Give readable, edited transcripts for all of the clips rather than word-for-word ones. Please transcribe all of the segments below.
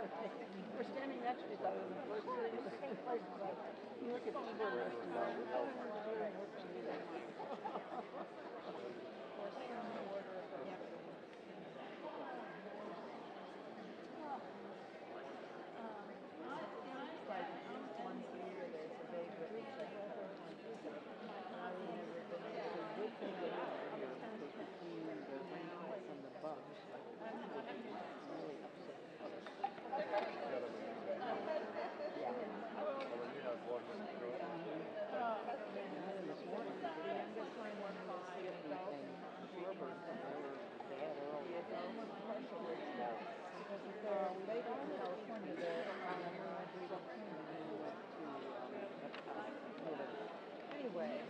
We're standing next to each other, and we're sitting in the same place, but you look at each other and go, oh, anyway.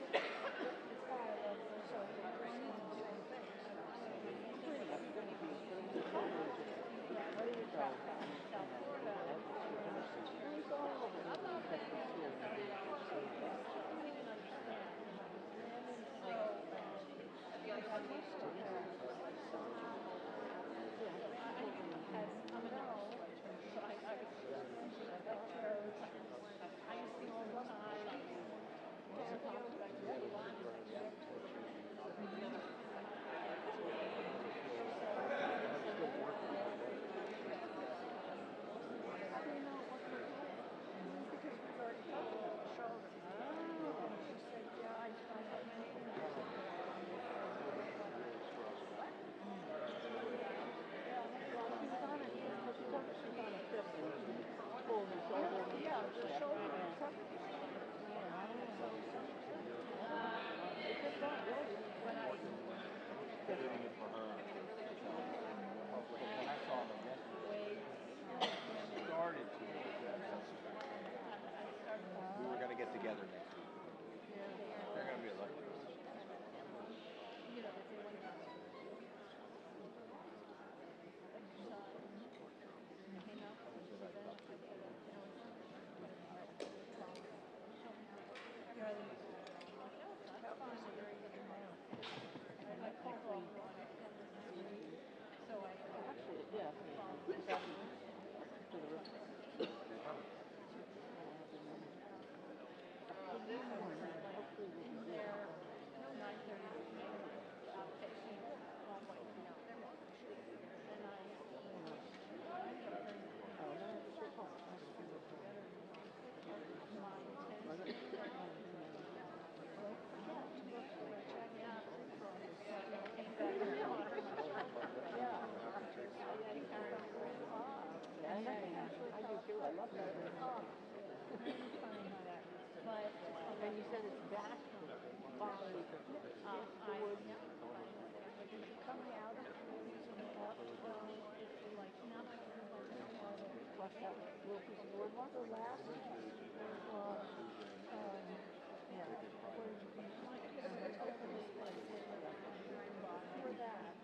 We were going to get together next week. They're going to be lucky. And you said it's back coming out of flush that little piece of boardwalk. The last was, for that.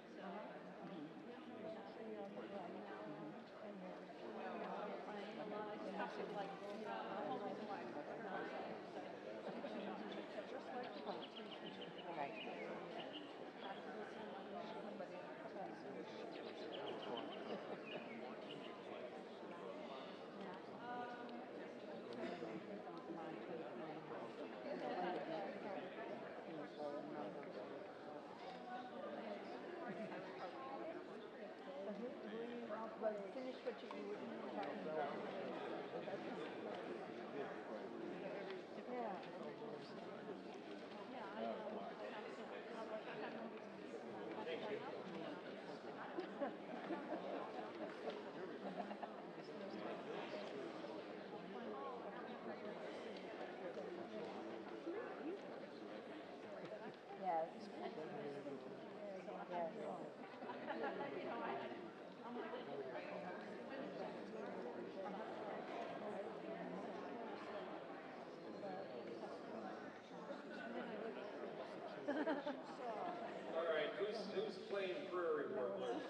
But finish what you were talking about. Yeah. Yes. All right, who's playing Prairie Workers?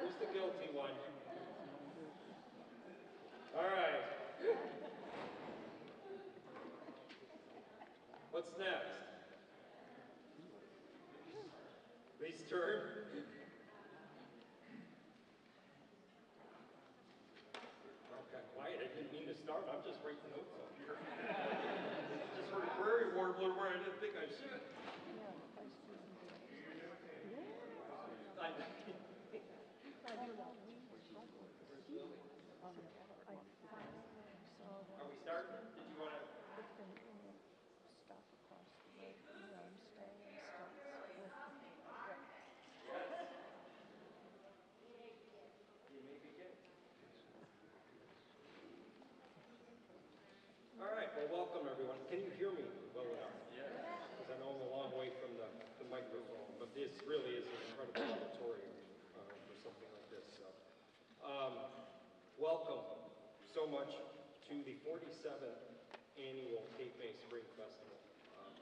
Who's the guilty one? All right. What's next? Lee's turn. start. I'm just writing notes up here. Just heard a prairie warbler where I didn't think I should. Are we starting? Did you want to? Stop across the road, I'm staying in States with All right, well, welcome everyone. Can you hear me well enough? Yes. Because I know I'm a long way from the microphone, but this really is an incredible auditorium for something like this. So, welcome so much to the 47th annual Cape May Spring Festival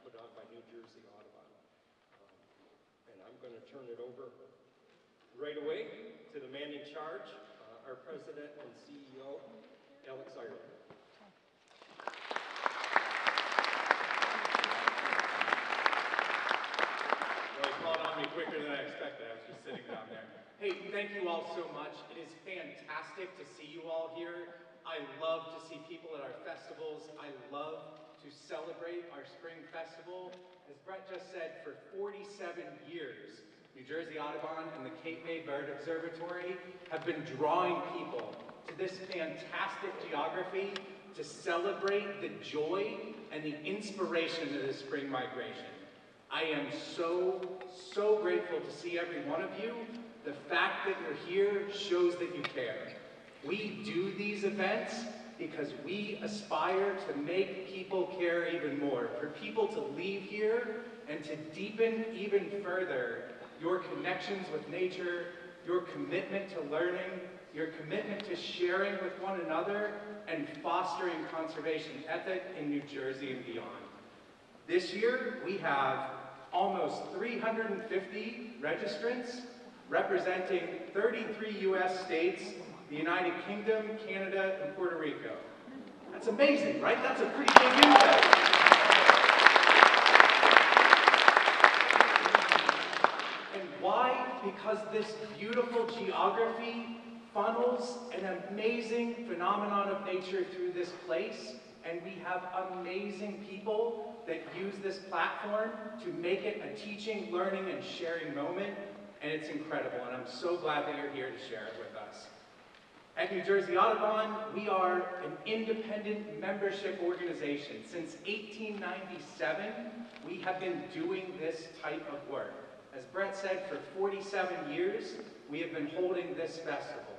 put on by New Jersey Audubon. And I'm going to turn it over right away to the man in charge, our president and CEO, Alex Ireland. Me quicker than I expected. I was just sitting down there. Hey, thank you all so much. It is fantastic to see you all here. I love to see people at our festivals. I love to celebrate our spring festival. As Brett just said, for 47 years, New Jersey Audubon and the Cape May Bird Observatory have been drawing people to this fantastic geography to celebrate the joy and the inspiration of the spring migration. I am so grateful to see every one of you. The fact that you're here shows that you care. We do these events because we aspire to make people care even more, for people to leave here and to deepen even further your connections with nature, your commitment to learning, your commitment to sharing with one another, and fostering conservation ethic in New Jersey and beyond. This year, we have almost 350 registrants representing 33 US states, the United Kingdom, Canada, and Puerto Rico. That's amazing, right? That's a pretty big impact. And why? Because this beautiful geography funnels an amazing phenomenon of nature through this place, and we have amazing people that use this platform to make it a teaching, learning, and sharing moment, and it's incredible, and I'm so glad that you're here to share it with us. At New Jersey Audubon, we are an independent membership organization. Since 1897, we have been doing this type of work. As Brett said, for 47 years, we have been holding this festival.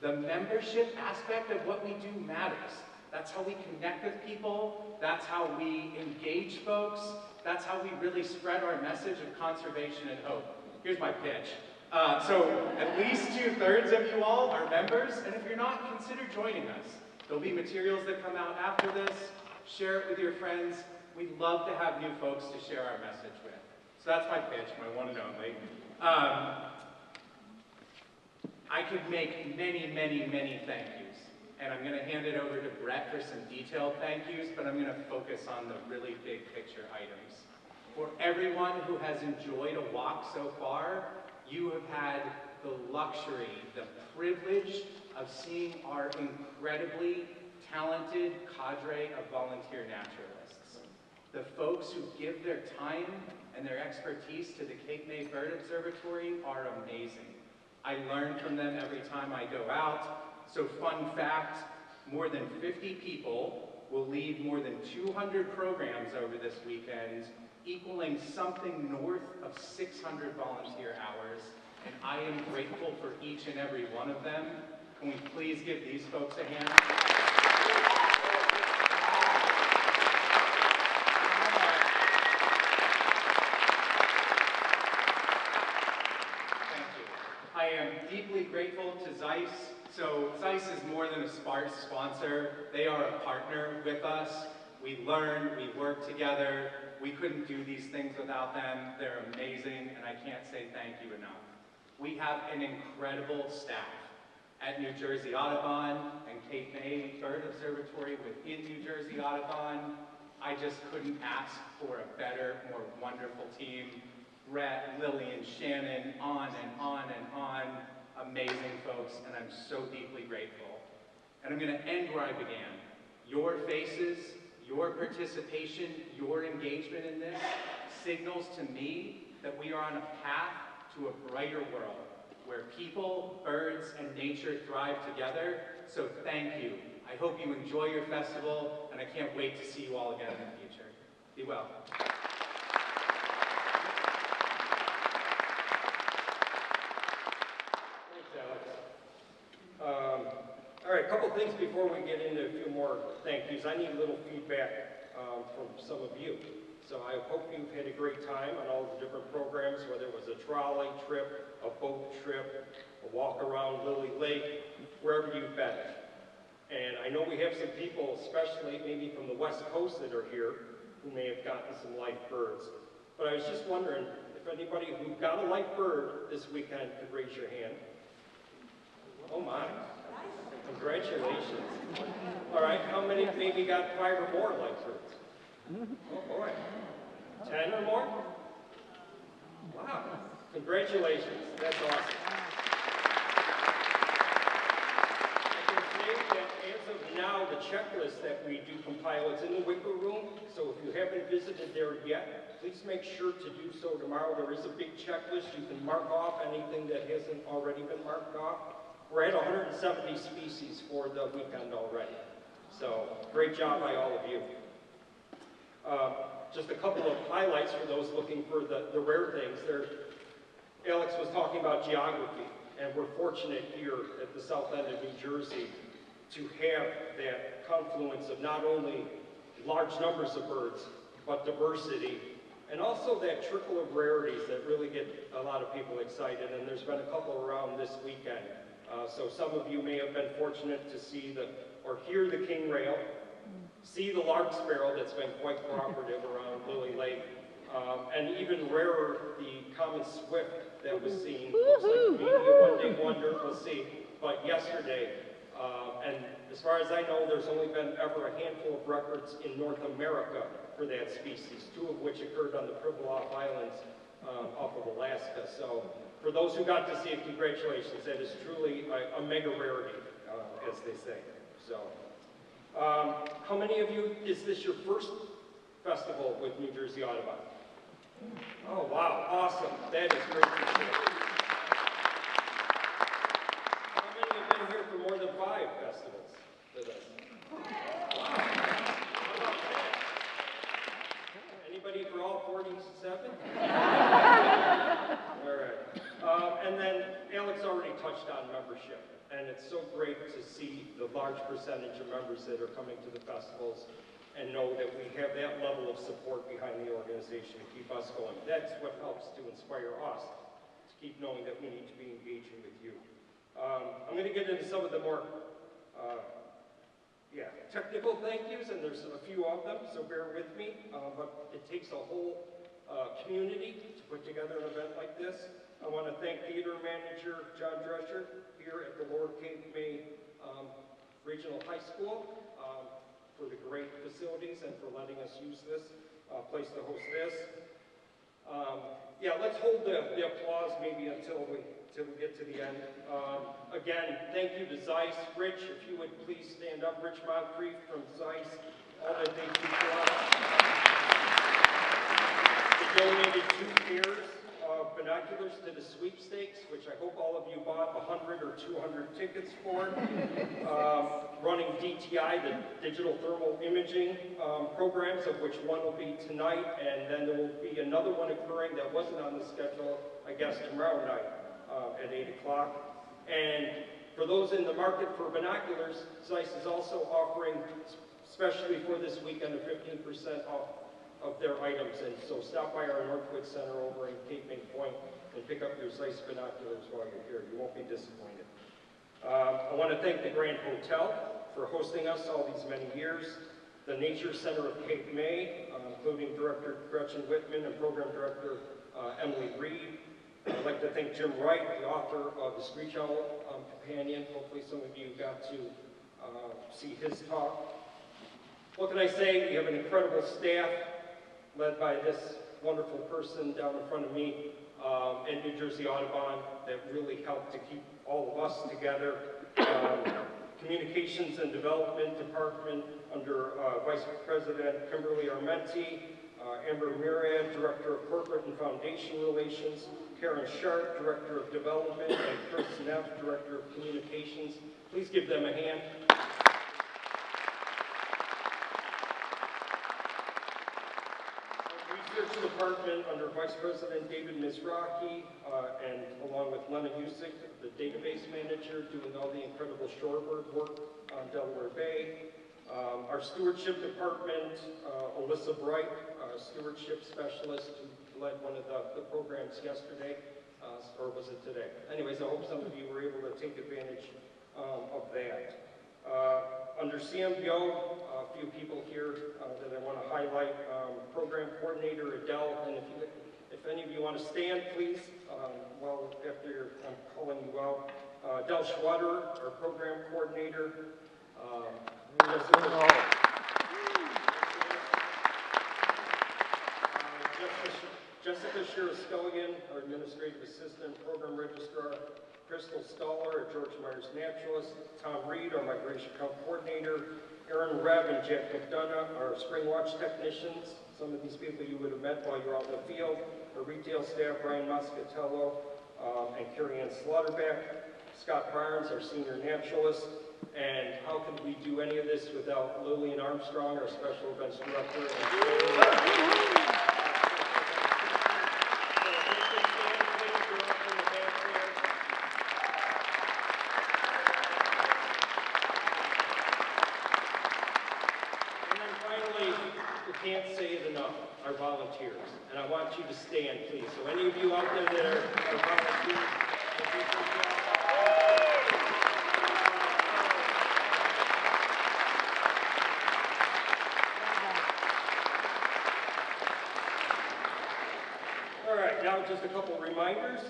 The membership aspect of what we do matters. That's how we connect with people. That's how we engage folks. That's how we really spread our message of conservation and hope. Here's my pitch. So at least 2/3 of you all are members, and if you're not, consider joining us. There'll be materials that come out after this. Share it with your friends. We'd love to have new folks to share our message with. So that's my pitch, my one and only. I could make many thank yous. And I'm going to hand it over to Brett for some detailed thank yous, but I'm going to focus on the really big picture items. For everyone who has enjoyed a walk so far, you have had the luxury, the privilege of seeing our incredibly talented cadre of volunteer naturalists. The folks who give their time and their expertise to the Cape May Bird Observatory are amazing. I learn from them every time I go out. So fun fact, more than 50 people will lead more than 200 programs over this weekend, equaling something north of 600 volunteer hours, and I am grateful for each and every one of them. Can we please give these folks a hand? Thank you. I am deeply grateful to Zeiss. So Zeiss is more than a sponsor. They are a partner with us. We learn, we work together. We couldn't do these things without them. They're amazing, and I can't say thank you enough. We have an incredible staff at New Jersey Audubon and Cape May Bird Observatory within New Jersey Audubon. I just couldn't ask for a better, more wonderful team. Brett, Lillian, Shannon, on and on and on. Amazing folks, and I'm so deeply grateful. And I'm going to end where I began. Your faces, your participation, your engagement in this signals to me that we are on a path to a brighter world where people, birds, and nature thrive together. So thank you. I hope you enjoy your festival, and I can't wait to see you all again in the future. Be well. Thanks, Alex. All right, a couple things before we get into a few more thank yous. I need a little feedback from some of you. So I hope you've had a great time on all the different programs, whether it was a trolley trip, a boat trip, a walk around Lily Lake, wherever you've been. And I know we have some people, especially maybe from the West Coast that are here, who may have gotten some live birds. But I was just wondering if anybody who got a live bird this weekend could raise your hand. Oh my. Congratulations. All right, how many maybe got 5 or more live birds? Oh boy. 10 or more? Wow. Congratulations. That's awesome. I can say that as of now, the checklist that we do compile, it's in the Wicker Room. So if you haven't visited there yet, please make sure to do so tomorrow. There is a big checklist. You can mark off anything that hasn't already been marked off. We're at 170 species for the weekend already. So great job by all of you. Just a couple of highlights for those looking for the rare things. Alex was talking about geography, and we're fortunate here at the south end of New Jersey to have that confluence of not only large numbers of birds, but diversity, and also that trickle of rarities that really get a lot of people excited, and there's been a couple around this weekend. So some of you may have been fortunate to see or hear the king rail, see the lark sparrow that's been quite cooperative around Lily Lake, and even rarer, the common swift that was seen. Looks like maybe a one-day wonder, we'll see. But yesterday, and as far as I know, there's only been ever a handful of records in North America for that species, 2 of which occurred on the Pribilof Islands off of Alaska. So for those who got to see it, congratulations. That is truly a mega rarity, as they say. So. How many of you, is this your first festival with New Jersey Audubon? Oh, wow, awesome. That is great to see. How many have been here for more than 5 festivals with us? Wow. How about that? Anybody for all 47? All right. And then Alex already touched on membership. And it's so great to see the large percentage of members that are coming to the festivals and know that we have that level of support behind the organization to keep us going. That's what helps to inspire us to keep knowing that we need to be engaging with you. I'm going to get into some of the more technical thank yous, and there's a few of them, so bear with me. But it takes a whole community to put together an event like this. I want to thank Theater Manager John Drescher here at the Lower Cape May Regional High School for the great facilities and for letting us use this place to host this. Let's hold the applause maybe until we get to the end. Again, thank you to Zeiss. Rich, if you would please stand up. Rich Moncrief from Zeiss, all that they do for us. They donated 2 pairs of binoculars to the sweepstakes, which I hope all of you bought 100 or 200 tickets for. Running DTI, the digital thermal imaging programs, of which one will be tonight, and then there will be another one occurring that wasn't on the schedule, I guess, tomorrow night at 8 o'clock. And for those in the market for binoculars, Zeiss is also offering, especially for this weekend, a 15% off of their items, and so stop by our Northwood Center over in Cape May Point and pick up your Zeiss binoculars while you're here. You won't be disappointed. I want to thank the Grand Hotel for hosting us all these many years, the Nature Center of Cape May, including Director Gretchen Whitman and Program Director Emily Reed. I'd like to thank Jim Wright, the author of the Screech Owl Companion. Hopefully some of you got to see his talk. What can I say? We have an incredible staff led by this wonderful person down in front of me in New Jersey Audubon that really helped to keep all of us together. Communications and Development Department under Vice President Kimberly Armenti, Amber Murad, Director of Corporate and Foundation Relations, Karen Sharp, Director of Development, and Chris Neff, Director of Communications. Please give them a hand. Research Department under Vice President David Mizrahi, and along with Lena Husick, the database manager, doing all the incredible shorebird work on Delaware Bay. Our Stewardship Department, Alyssa Bright, Stewardship Specialist, who led one of the programs yesterday, or was it today? Anyways, I hope some of you were able to take advantage of that. Under CMBO, a few people here that I want to highlight. Program Coordinator Adele, and if any of you want to stand, please, after I'm calling you out. Adele Schwader, our Program Coordinator. Jessica Shiraskellian, our Administrative Assistant, Program Registrar. Crystal Stoller, our George Myers Naturalist. Tom Reed, our Migration Account Coordinator. Aaron Reb and Jack McDonough, our Spring Watch Technicians. Some of these people you would have met while you're out in the field. Our retail staff, Brian Moscatello and Carrie Ann Slaughterback. Scott Barnes, our Senior Naturalist. And how could we do any of this without Lillian Armstrong, our Special Events Director. Can't say it enough, our volunteers. And I want you to stand, please. So any of you out there that are volunteers, all right, now just a couple reminders.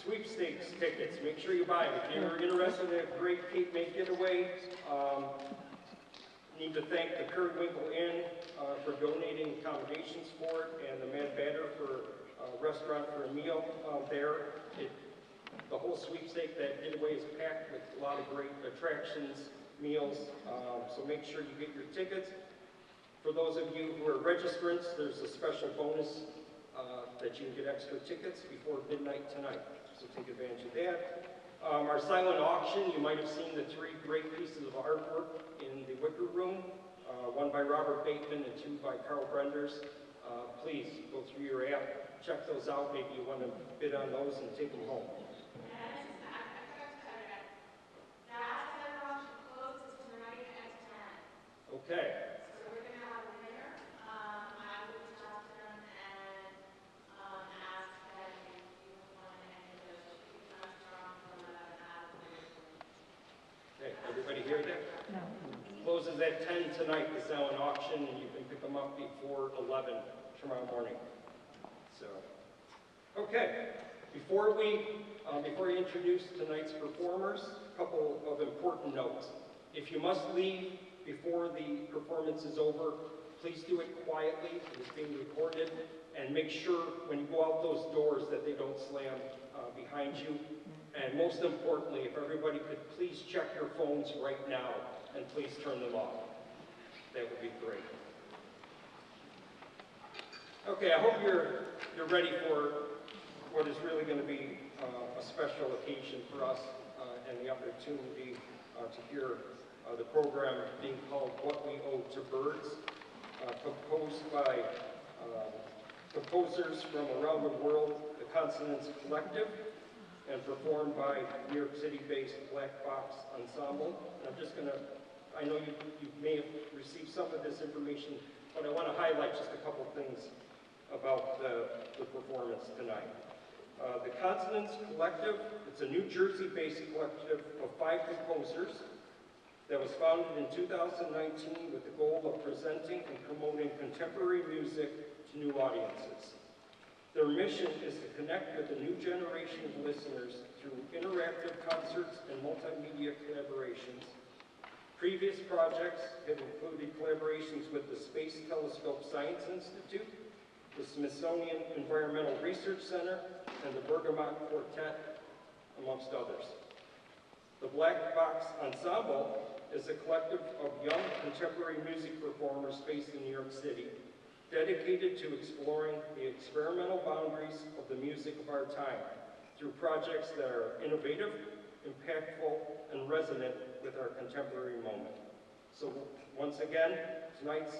Sweepstakes tickets, make sure you buy them. If you're interested in a great Cape May getaway, need to thank the Kerdwinkle Inn for donating accommodations for it, and the Mad Batter for a restaurant for a meal there. The whole sweepstake, that getaway is packed with a lot of great attractions, meals, so make sure you get your tickets. For those of you who are registrants, there's a special bonus that you can get extra tickets before midnight tonight, so take advantage of that. Our silent auction, you might have seen the 3 great pieces of artwork in the Wicker Room, one by Robert Bateman and 2 by Carl Brenders. Please go through your app, check those out. Maybe you want to bid on those and take them home. Okay. Everybody hear that? No. Closes at 10 tonight, the silent auction, and you can pick them up before 11 tomorrow morning. So, okay. Before we introduce tonight's performers, a couple of important notes. If you must leave before the performance is over, please do it quietly. It is being recorded, and make sure when you go out those doors that they don't slam behind you. And most importantly, if everybody could please check your phones right now and please turn them off. That would be great. Okay, I hope you're ready for what is really going to be a special occasion for us and the opportunity to hear the program being called What We Owe to Birds, composed by composers from around the world, the Consonance Collective, and performed by New York City-based Black Box Ensemble. And I'm just going to, I know you may have received some of this information, but I want to highlight just a couple things about the performance tonight. The Consonance Collective, it's a New Jersey-based collective of 5 composers that was founded in 2019 with the goal of presenting and promoting contemporary music to new audiences. Their mission is to connect with a new generation of listeners through interactive concerts and multimedia collaborations. Previous projects have included collaborations with the Space Telescope Science Institute, the Smithsonian Environmental Research Center, and the Bergamot Quartet, amongst others. The Black Box Ensemble is a collective of young contemporary music performers based in New York City, dedicated to exploring the experimental boundaries of the music of our time through projects that are innovative, impactful, and resonant with our contemporary moment. So once again, tonight's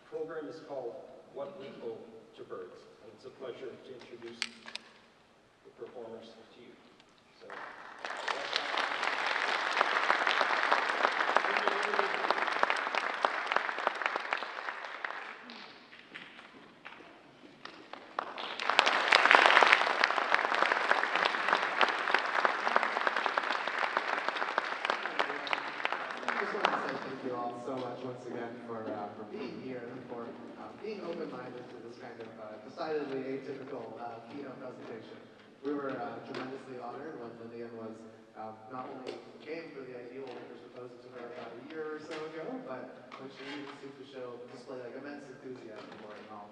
program is called What We Owe to Birds, and it's a pleasure to introduce the performers to you. So. Once again for being here and for being open-minded to this kind of decidedly atypical keynote presentation. We were tremendously honored when Lillian was not only came for the Ideal Makers proposal to her about a year or so ago, but when she even seemed to display like immense enthusiasm for it and all.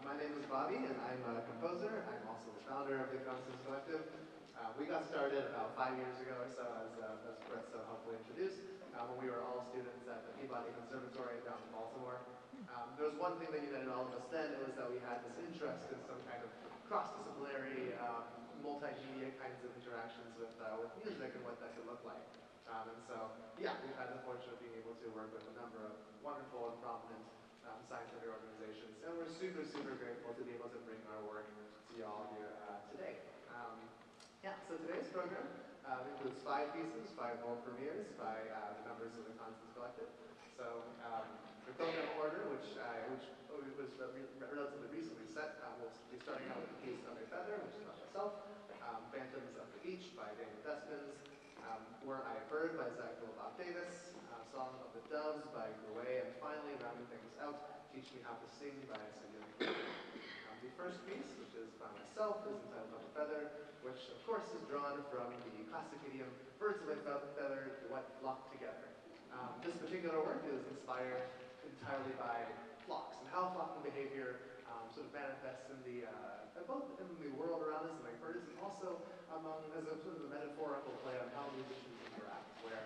My name is Bobby, and I'm a composer. I'm also the founder of the Constance Collective. We got started about 5 years ago or so, as Brett so helpfully introduced, when we were all students at the Peabody Conservatory down in Baltimore. There was one thing that united all of us then, it was that we had this interest in some kind of cross-disciplinary, multimedia kinds of interactions with music and what that could look like. And so, yeah, we've had the fortune of being able to work with a number of wonderful and prominent scientific organizations, and we're super, super grateful to be able to bring our work to y'all here today. Yeah, so today's program includes 5 pieces, 5 world premieres by the members of the Constance Collective. So the program order, which was relatively recently set, we'll be starting out with a piece Under Feather, which is by myself, Phantoms of the Beach by David Despins, Were I a Bird by Zach Philip Davis, Song of the Doves by Grouet, and finally, rounding things out, Teach Me How to Sing by Sabine. The first piece, which is by myself, is entitled Under Feather, which of course is drawn from the classic idiom, birds of a feather, what flock together. This particular work is inspired entirely by flocks and how flocking behavior sort of manifests in both in the world around us among birds, and also as a sort of a metaphorical play on how musicians interact, where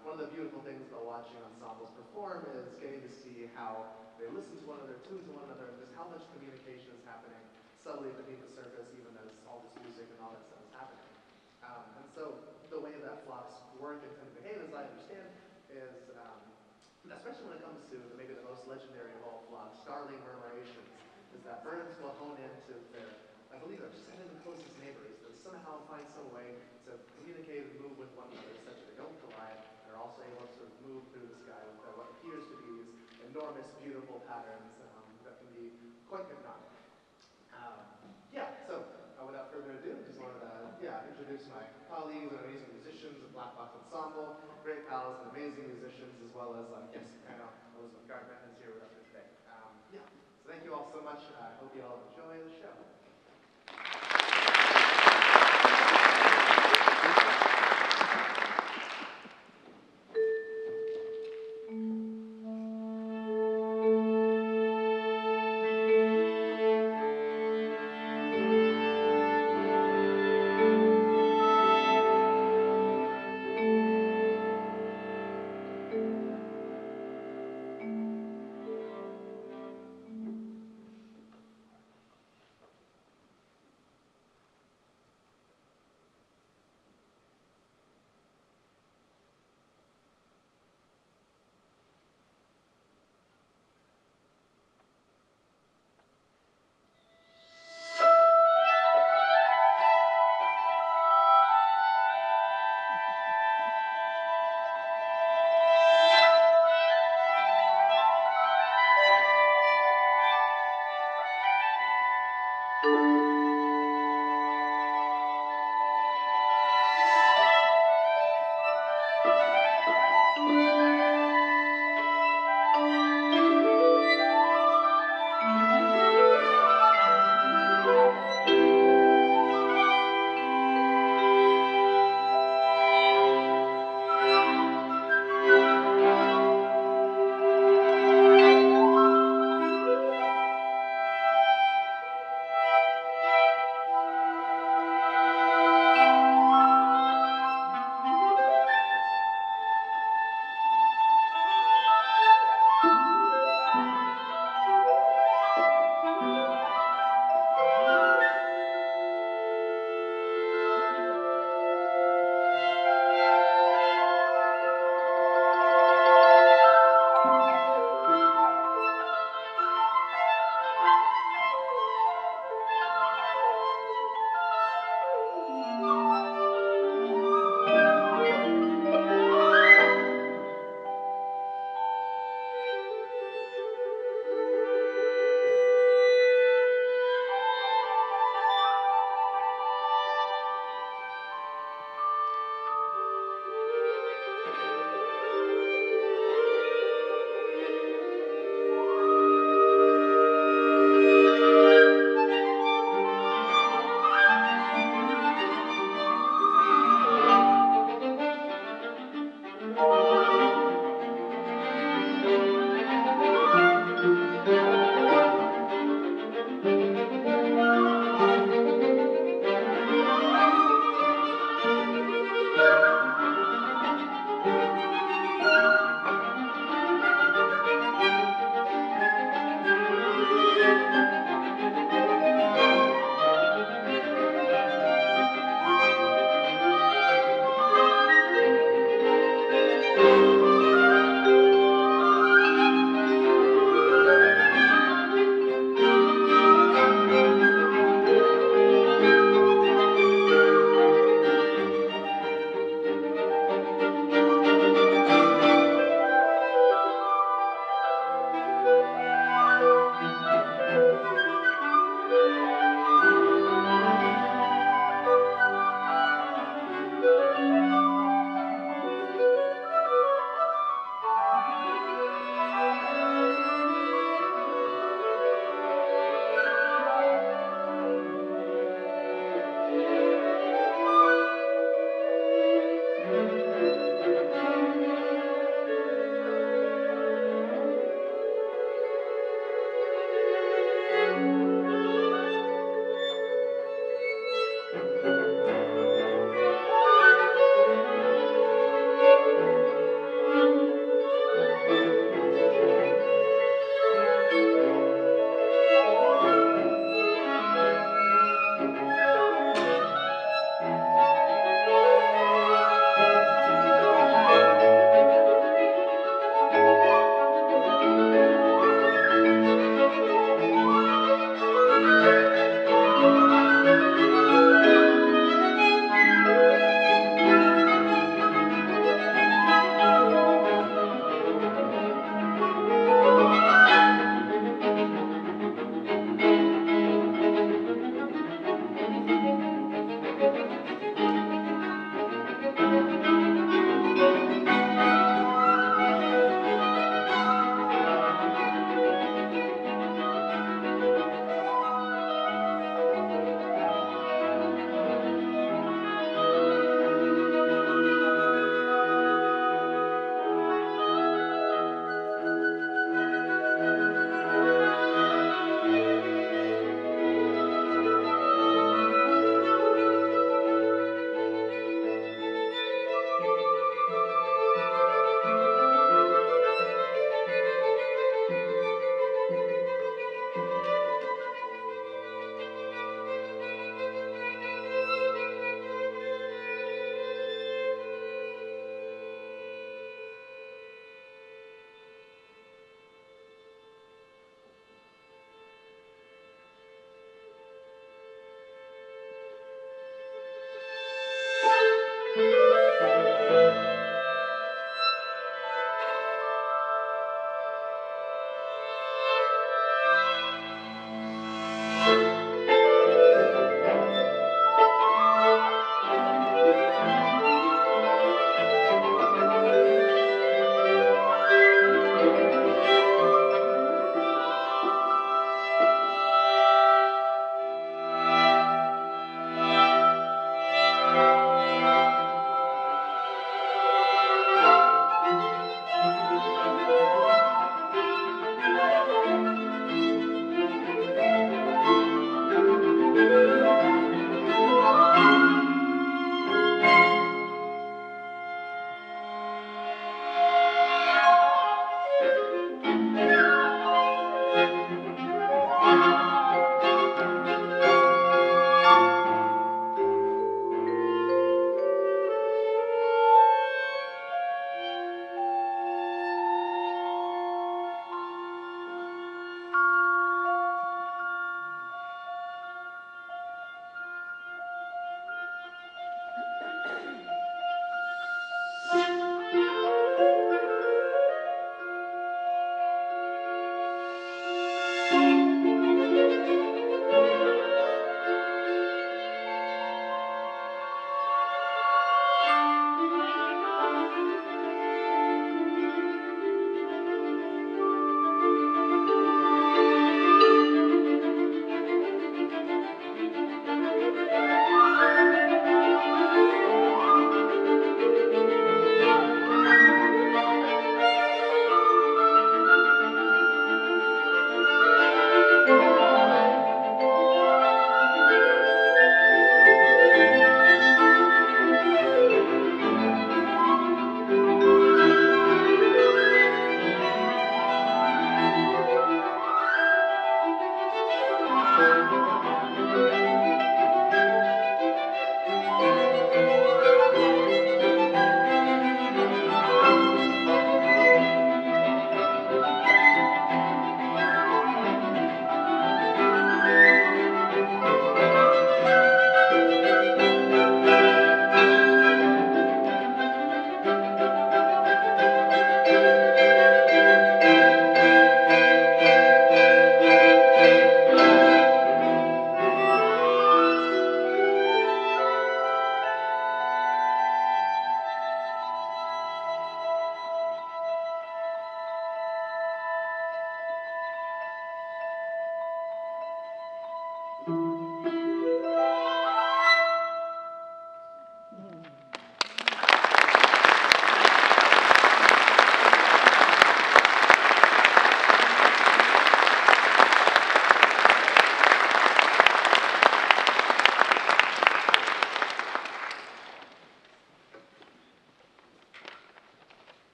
one of the beautiful things about watching ensembles perform is getting to see how they listen to one another, tune to one another, and just how much communication is happening subtly beneath the surface, even as all this music and all that stuff is happening. And so the way that flocks work and tend to behave, as I understand, is, especially when it comes to maybe the most legendary of all flocks, starling murmurations, is that birds will hone into their, I believe, their 7 closest neighbors that somehow find some way to communicate and move with one another such that they don't collide. They're also able to sort of move through the sky with what appears to be these enormous, beautiful patterns that can be quite hypnotic. Yeah, so without further ado, just wanted to introduce my colleagues and amazing musicians of Black Box Ensemble, great pals and amazing musicians, as well as guest piano Elizabeth Gardner is here with us for today. So thank you all so much. I hope you all enjoy the show.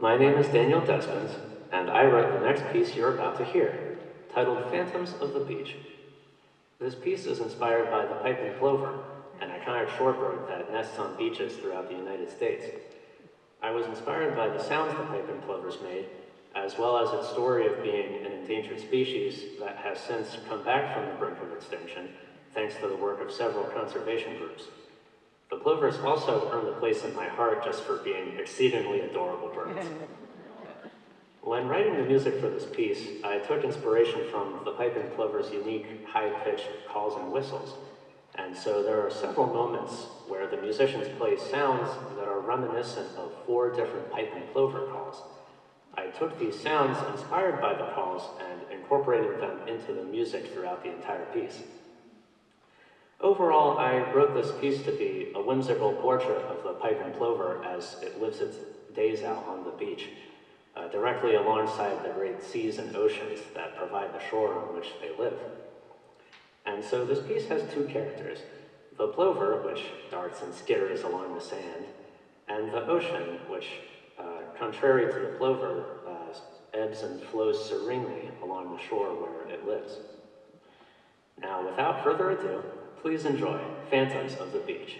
My name is Daniel Despens, and I wrote the next piece you're about to hear, titled Phantoms of the Beach. This piece is inspired by the piping plover, an iconic shorebird that nests on beaches throughout the United States. I was inspired by the sounds the piping plovers made, as well as its story of being an endangered species that has since come back from the brink of extinction, thanks to the work of several conservation groups. The plovers also earned a place in my heart just for being exceedingly adorable birds. When writing the music for this piece, I took inspiration from the piping plover's unique high-pitched calls and whistles. And so there are several moments where the musicians play sounds that are reminiscent of 4 different piping plover calls. I took these sounds inspired by the calls and incorporated them into the music throughout the entire piece. Overall, I wrote this piece to be a whimsical portrait of the piping plover as it lives its days out on the beach, directly alongside the great seas and oceans that provide the shore on which they live. And so this piece has 2 characters, the plover, which darts and skitters along the sand, and the ocean, which, contrary to the plover, ebbs and flows serenely along the shore where it lives. Now, without further ado, please enjoy Phantoms of the Beach.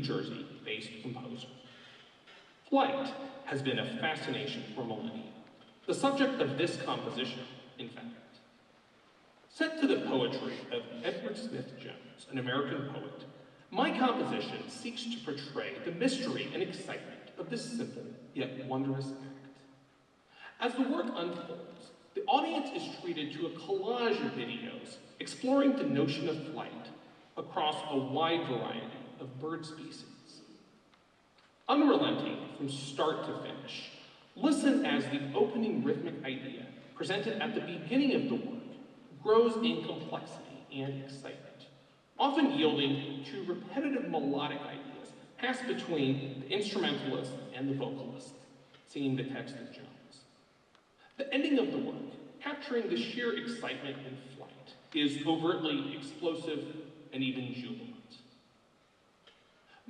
Jersey-based composer. Flight has been a fascination for millennia. The subject of this composition, in fact. Set to the poetry of Edward Smith Jones, an American poet, my composition seeks to portray the mystery and excitement of this simple yet wondrous act. As the work unfolds, the audience is treated to a collage of videos exploring the notion of flight across a wide variety of bird species. Unrelenting from start to finish, listen as the opening rhythmic idea presented at the beginning of the work grows in complexity and excitement, often yielding to repetitive melodic ideas passed between the instrumentalist and the vocalist, singing the text of Jones. The ending of the work, capturing the sheer excitement in flight, is overtly explosive and even jubilant.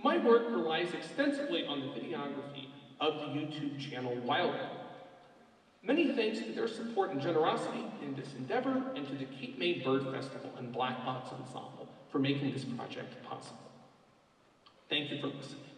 My work relies extensively on the videography of the YouTube channel Wildlife. Many thanks to their support and generosity in this endeavor, and to the Cape May Bird Festival and Black Box Ensemble for making this project possible. Thank you for listening.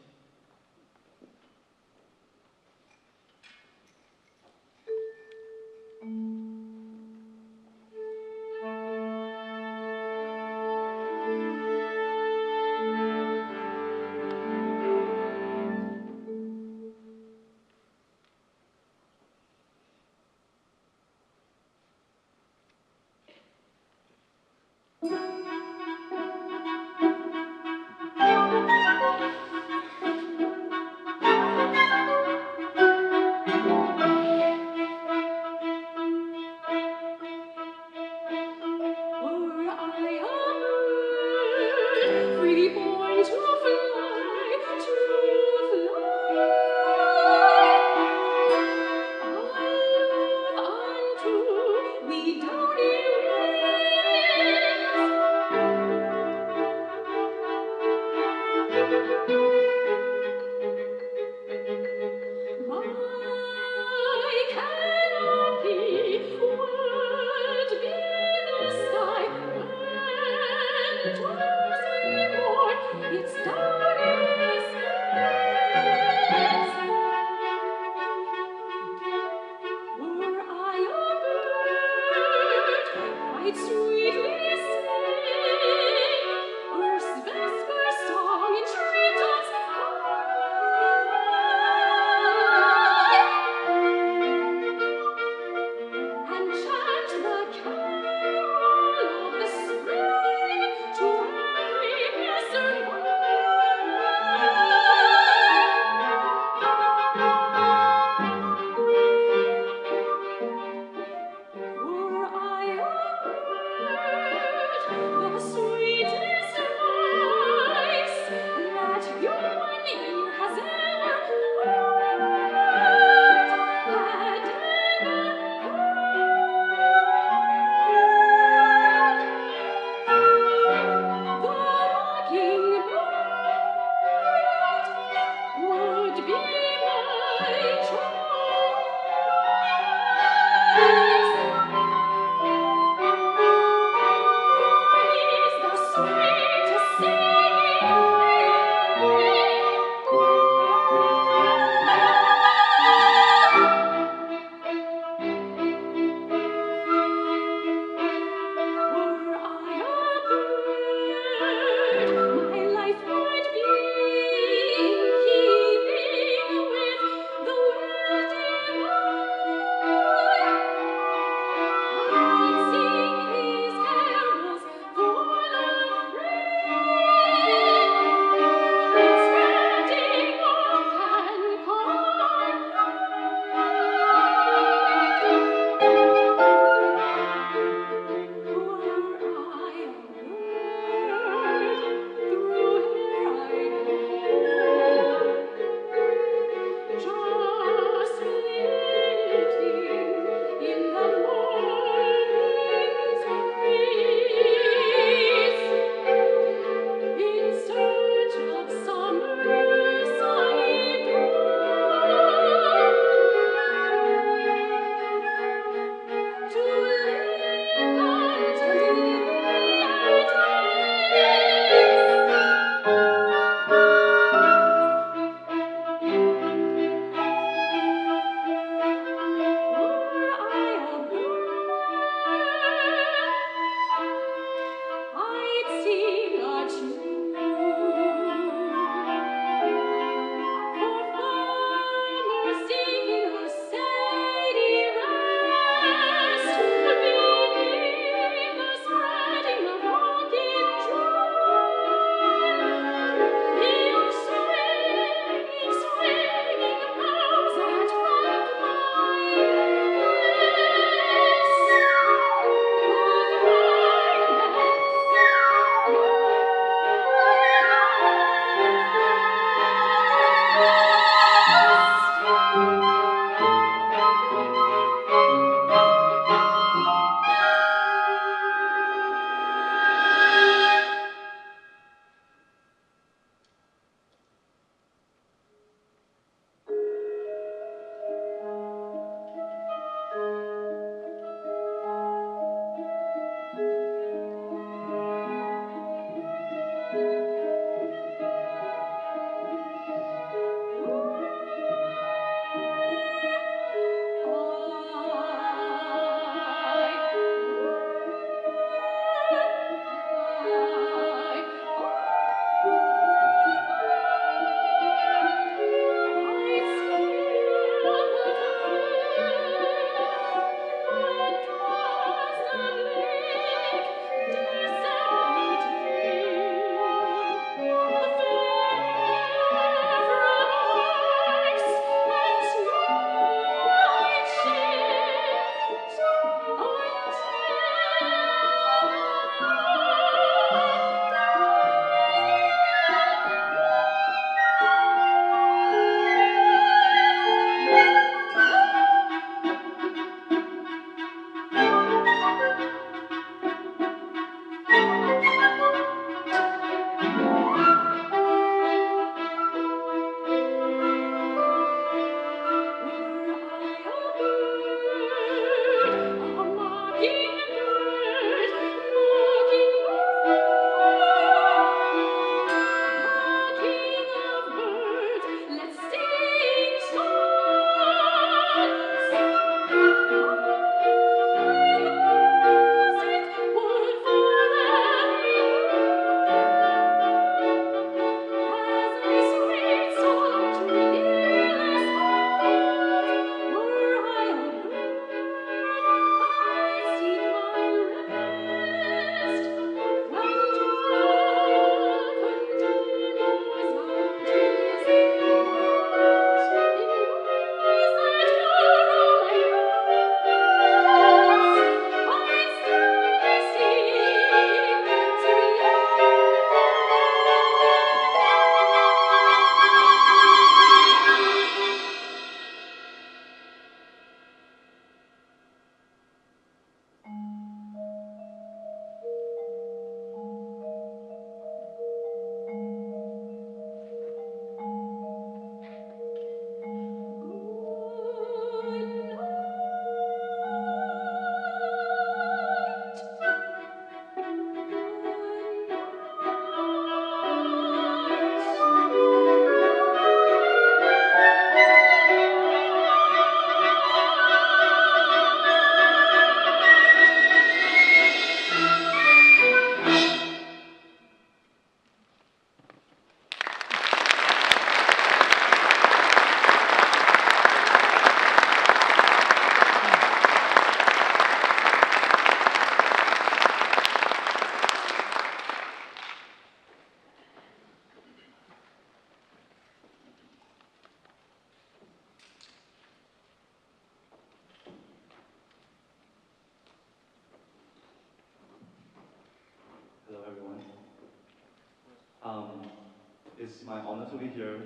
It's my honor to be here,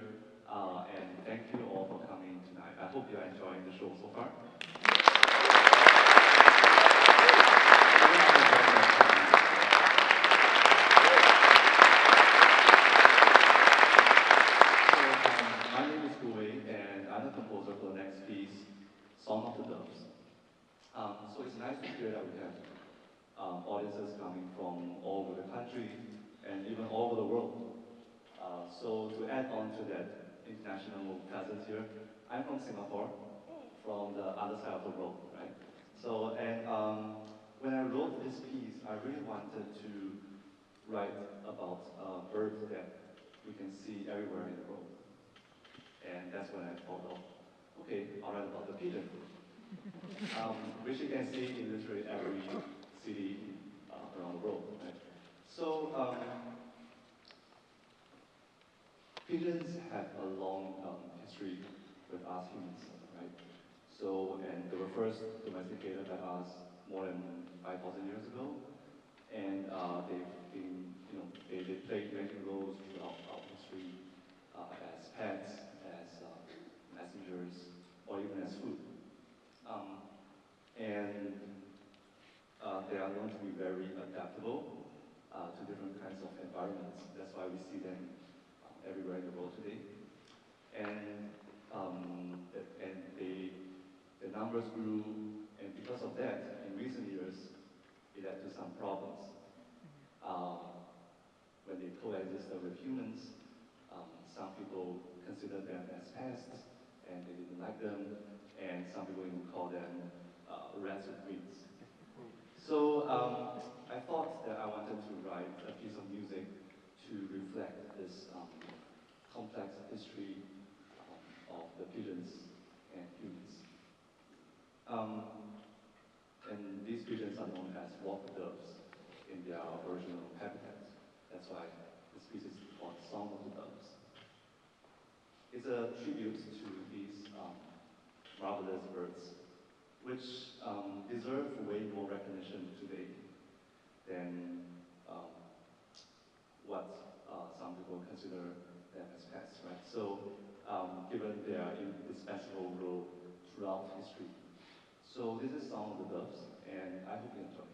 and thank you all for coming tonight. I hope you are enjoying the show so far. My name is Gui, and I'm the composer for the next piece, Song of the Doves. So it's nice to hear that we have audiences coming from all over the country and even all over the world. So to add on to that international presence here, I'm from Singapore, from the other side of the world, right? So, and when I wrote this piece, I really wanted to write about birds that we can see everywhere in the world. And that's when I thought of, okay, I'll write about the pigeon, which you can see in literally every city around the world, right? So, pigeons have a long history with us humans, right? So, and they were first domesticated by us more than 5,000 years ago, and they've been, they played many roles throughout our history as pets, as messengers, or even as food. And they are known to be very adaptable to different kinds of environments. That's why we see them everywhere in the world today. And the numbers grew, and because of that, in recent years, it led to some problems. When they coexisted with humans, some people considered them as pests, and they didn't like them, and some people even call them rats with wings. So I thought that I wanted to write a piece of music to reflect this complex history of the pigeons and humans. And these pigeons are known as water doves in their original habitat. That's why this piece is called Song of the Doves. It's a tribute to these marvelous birds, which deserve way more recognition today than what some people consider them as pets, right? So, given their indispensable role throughout history. So this is Song of the Doves, and I hope you enjoy it.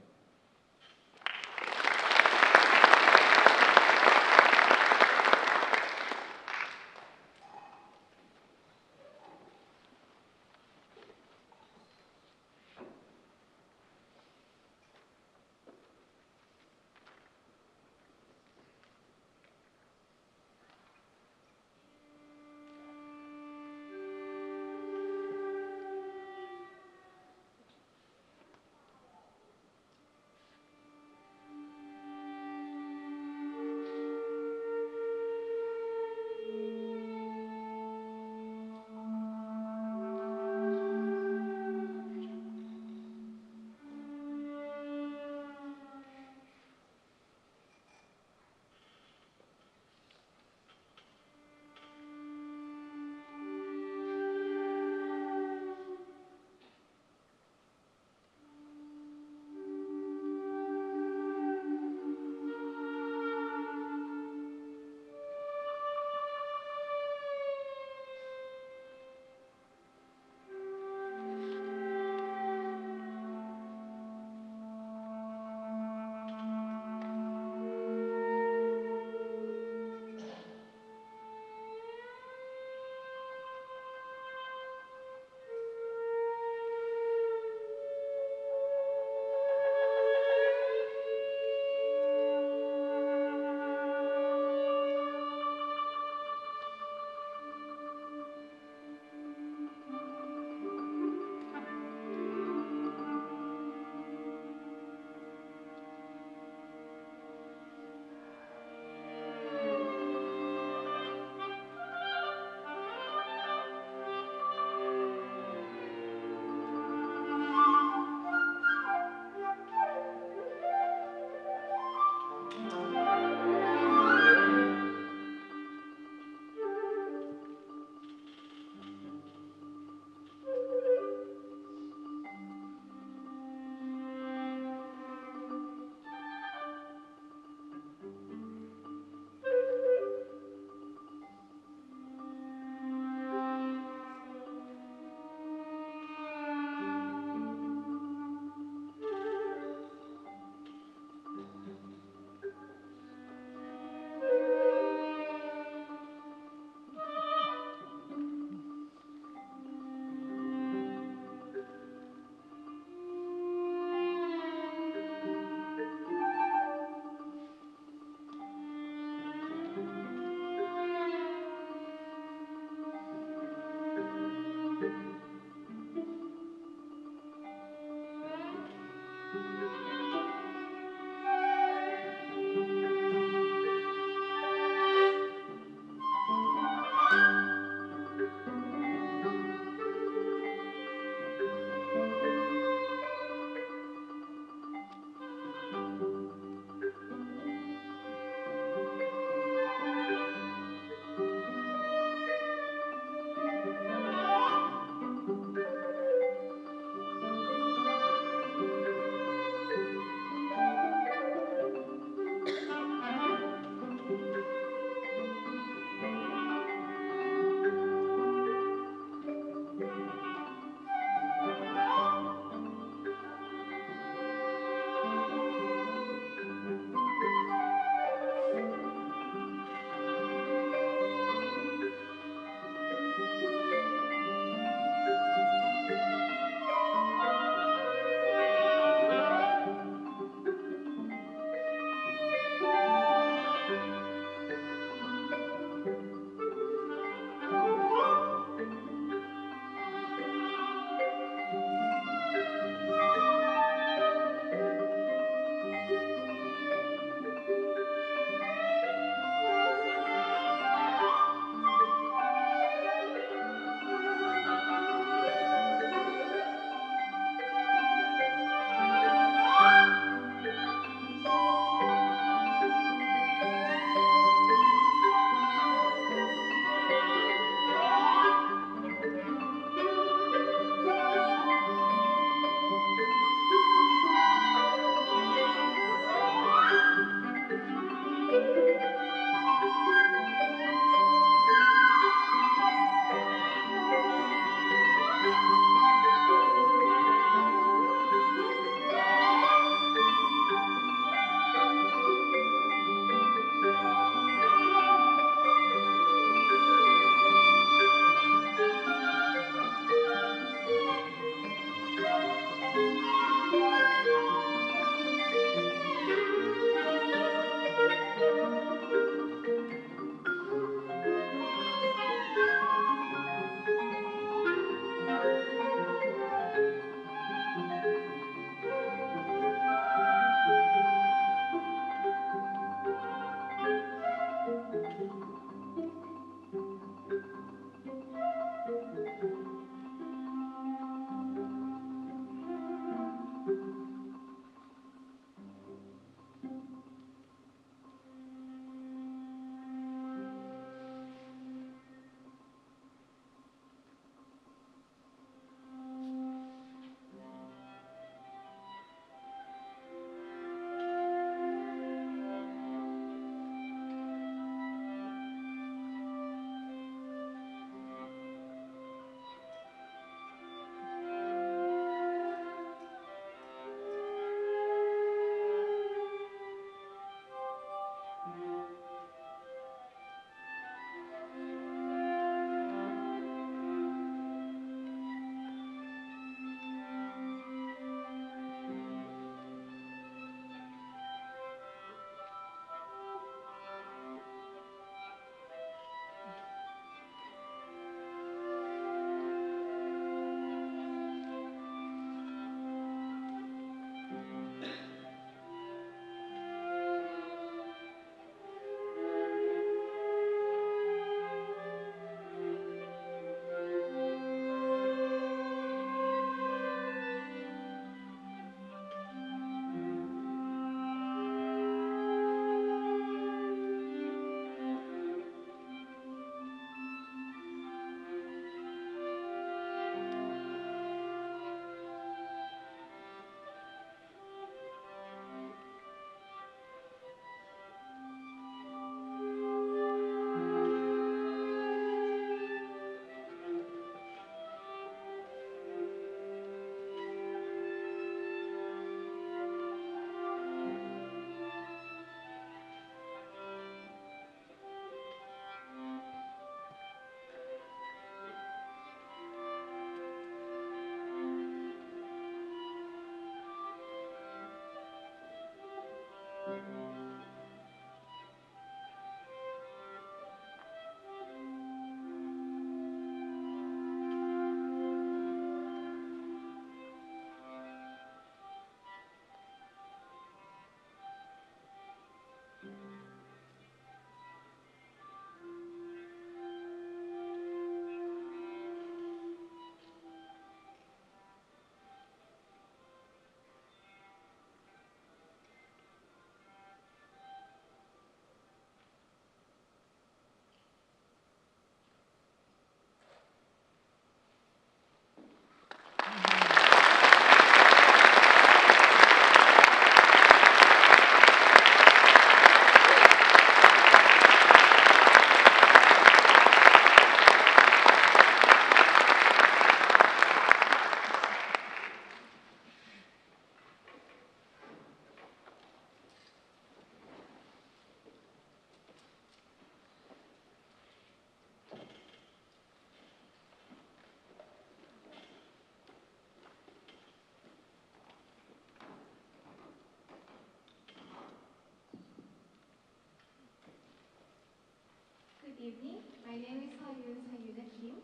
evening. My name is Sayuna Kim.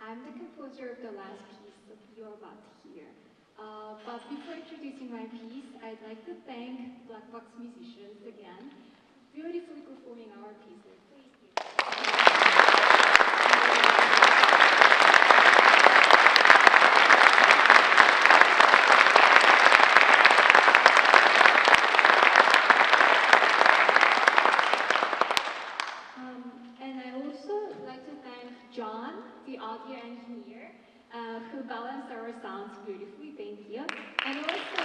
I'm the composer of the last piece that you're about to hear. But before introducing my piece, I'd like to thank Black Box musicians again, beautifully performing our pieces. Please give And I also like to thank John, the audio engineer, who balanced our sounds beautifully. Thank you. And also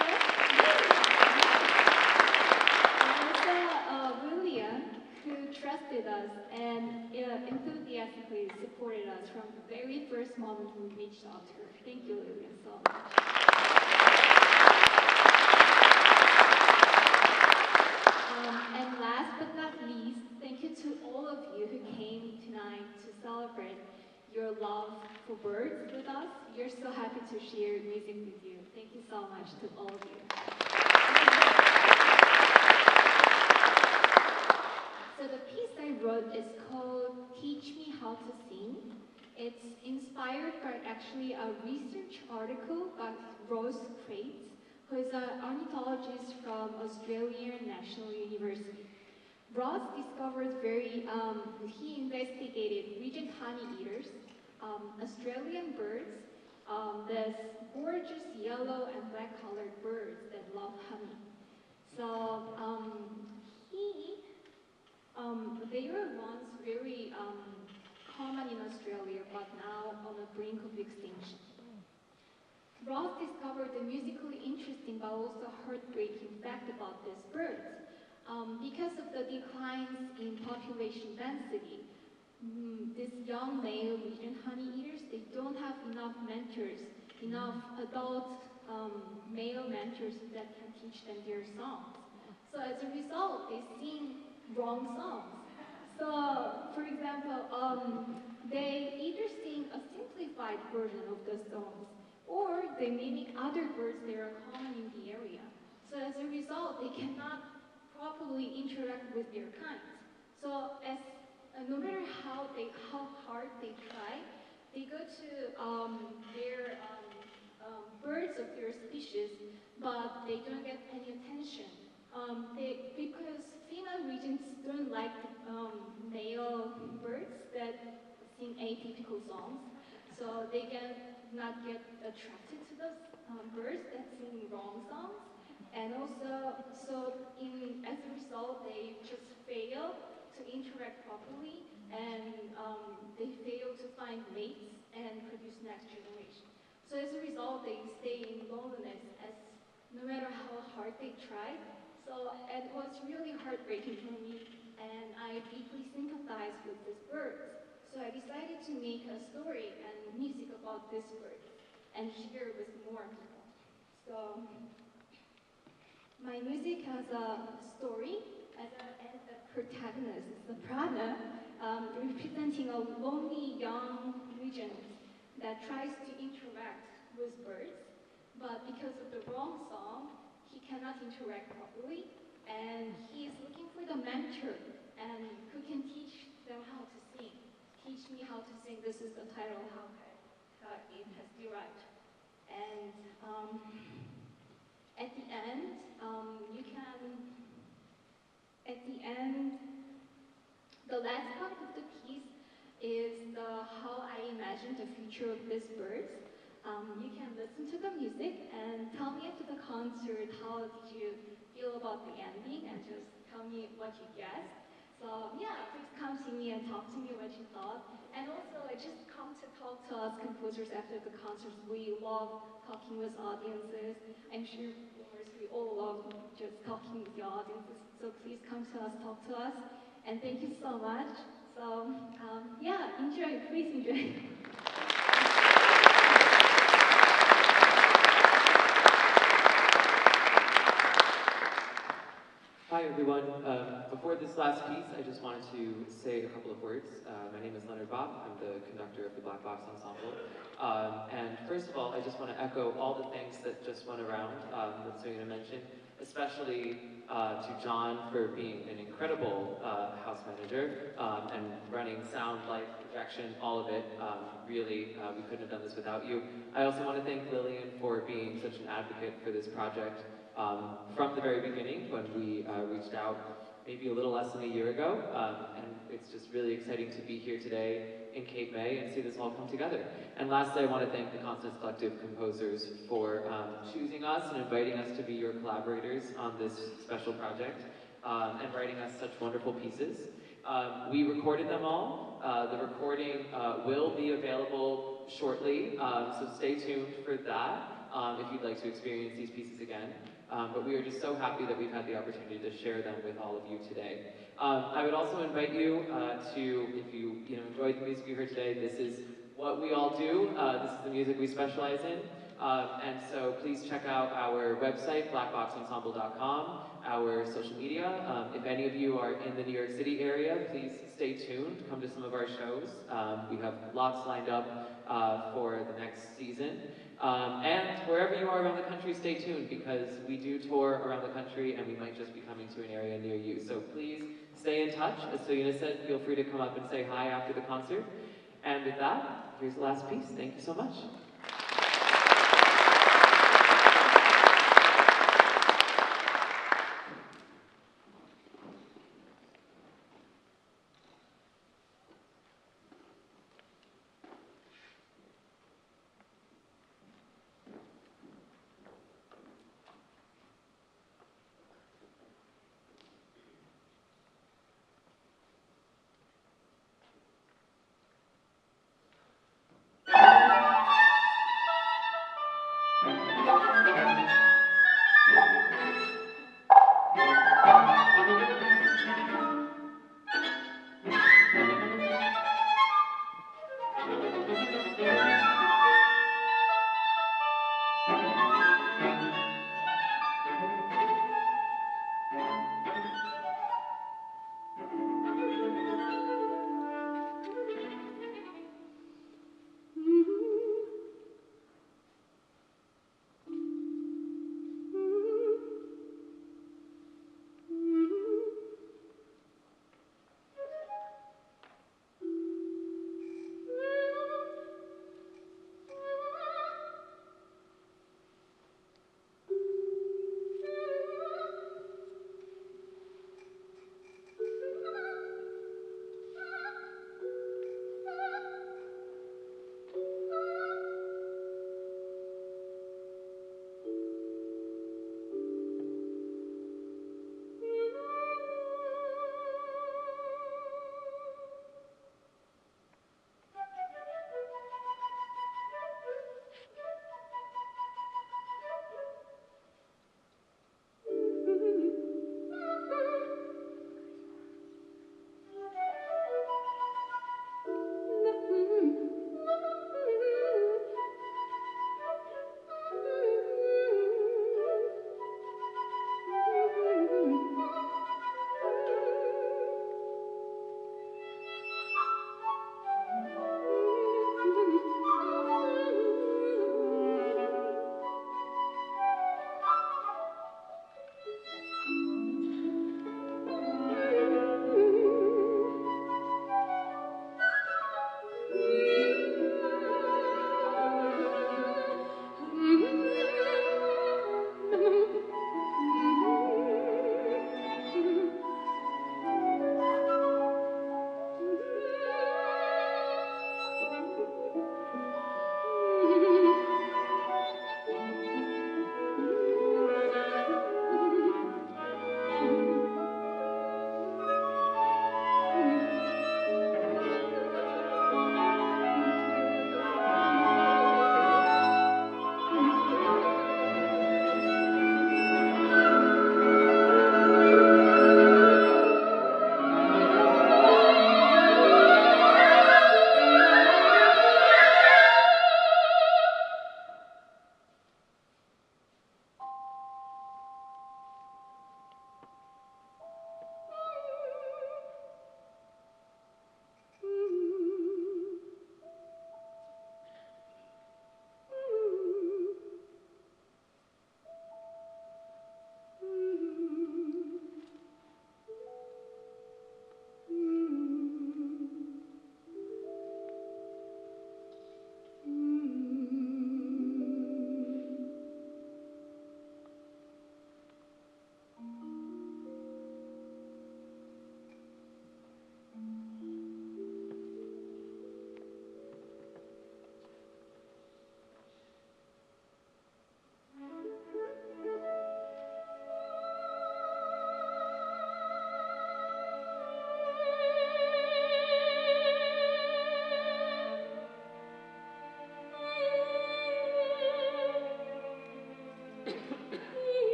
William, who trusted us and enthusiastically supported us from the very first moment we reached out to her. Thank you, William, so much. And last but not least, thank you to all of you who came tonight to celebrate your love for birds with us. We're so happy to share music with you. Thank you so much to all of you. So the piece I wrote is called Teach Me How to Sing. It's inspired by actually a research article by Rose Crates, who is an ornithologist from Australian National University. Ross discovered he investigated regent honeyeaters, Australian birds, this gorgeous yellow and black colored birds that love honey. So they were once very common in Australia, but now on the brink of extinction. Ross discovered a musically interesting but also heartbreaking fact about these birds. Because of the declines in population density, these young male regent honeyeaters, they don't have enough mentors, enough adult male mentors that can teach them their songs. So as a result, they sing wrong songs. So, for example, they either sing a simplified version of the songs, or they mimic other birds that are common in the area. So as a result, they cannot properly interact with their kinds. So no matter how hard they try, they go to their birds of their species, but they don't get any attention. Because female regents don't like male birds that sing atypical songs, so they not get attracted to those birds that sing wrong songs. And also, as a result, they just fail to interact properly, and they fail to find mates and produce next generation. So as a result, they stay in loneliness no matter how hard they try. So it was really heartbreaking for me, and I deeply sympathize with these birds. So I decided to make a story and music about these birds and share with more people. So my music has a story as a protagonist, the Prana, representing a lonely young regent that tries to interact with birds, but because of the wrong song, he cannot interact properly, and he is looking for the mentor and who can teach them how to sing. Teach Me How to Sing, this is the title, how it has derived. And at the end, the last part of the piece is how I imagine the future of these birds. You can listen to the music and tell me after the concert how did you feel about the ending, and just tell me what you guessed. So yeah, please come see me and talk to me what you thought. And also, just come to talk to us composers after the concerts. We love talking with audiences. I'm sure performers, we all love just talking with the audiences. So please come to us, talk to us. And thank you so much. So yeah, enjoy, please enjoy. Hi everyone. Before this last piece, I just wanted to say a couple of words. My name is Leonard Bob. I'm the conductor of the Black Box Ensemble. And first of all, I just want to echo all the things that just went around that Serena mentioned. especially to John for being an incredible house manager and running sound, light, projection, all of it. Really, we couldn't have done this without you. I also want to thank Lillian for being such an advocate for this project from the very beginning when we reached out maybe a little less than a year ago. And it's just really exciting to be here today in Cape May and see this all come together. And lastly, I want to thank the Consonance Collective composers for choosing us and inviting us to be your collaborators on this special project and writing us such wonderful pieces. We recorded them all. The recording will be available shortly, so stay tuned for that if you'd like to experience these pieces again. But we are just so happy that we've had the opportunity to share them with all of you today. I would also invite you to, if you enjoyed the music you heard today, this is what we all do. This is the music we specialize in. And so please check out our website, blackboxensemble.com, our social media. If any of you are in the New York City area, please stay tuned. Come to some of our shows. We have lots lined up for the next season. And wherever you are around the country, stay tuned because we do tour around the country and we might just be coming to an area near you. So please stay in touch. As Selena said, feel free to come up and say hi after the concert. And with that, here's the last piece. Thank you so much.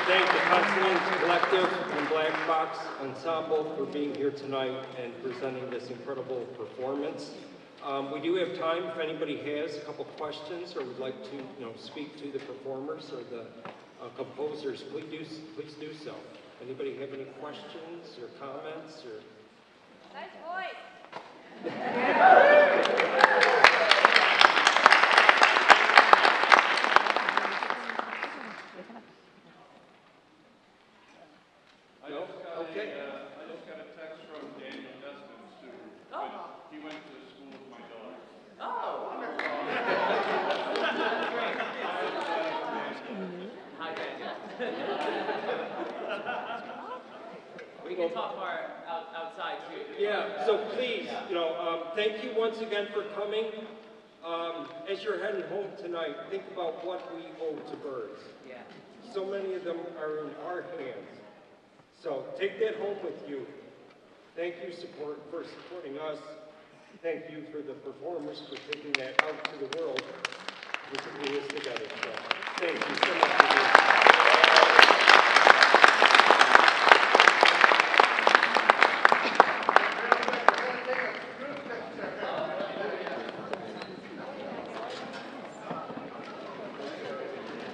thank the Consonance Collective and Black Box Ensemble for being here tonight and presenting this incredible performance. We do have time if anybody has a couple questions or would like to, speak to the performers or the composers. Please do so. Anybody have any questions or comments or? Nice voice. No? Okay. I just got a text from Daniel Desmond's student. Oh. He went to school with my daughter. Oh, wonderful. Hi, Daniel. We can talk more outside too. Yeah, so please, thank you once again for coming. As you're heading home tonight, think about what we owe to birds. Yeah. So many of them are in our hands. So take that home with you. Thank you for supporting us. Thank you for the performers for taking that out to the world. We can do this together. So thank you so much for doing